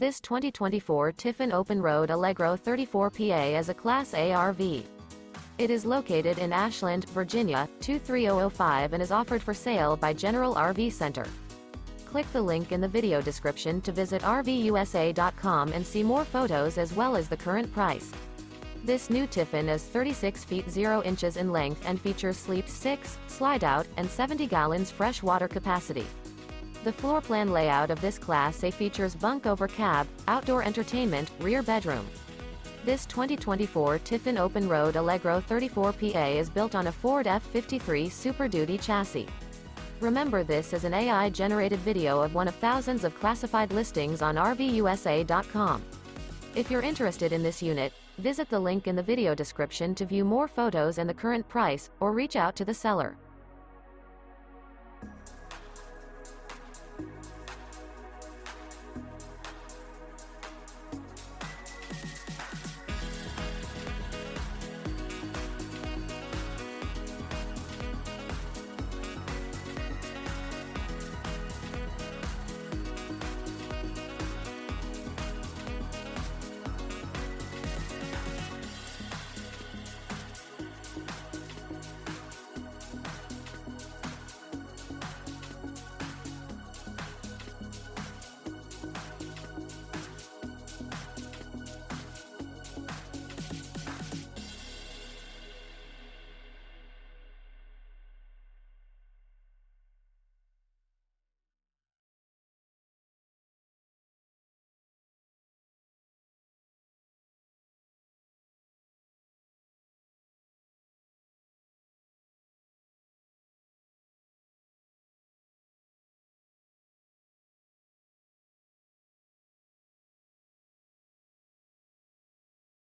This 2024 Tiffin Open Road Allegro 34PA is a Class A RV. It is located in Ashland, Virginia, 23005 and is offered for sale by General RV Center. Click the link in the video description to visit RVUSA.com and see more photos as well as the current price. This new Tiffin is 36 feet 0 inches in length and features sleep 6, slide-out, and 70 gallons fresh water capacity. The floor plan layout of this Class A features bunk over cab, outdoor entertainment, rear bedroom. This 2024 Tiffin Open Road Allegro 34PA is built on a Ford F53 Super Duty chassis. Remember, this is an AI-generated video of one of thousands of classified listings on RVUSA.com. If you're interested in this unit, visit the link in the video description to view more photos and the current price, or reach out to the seller.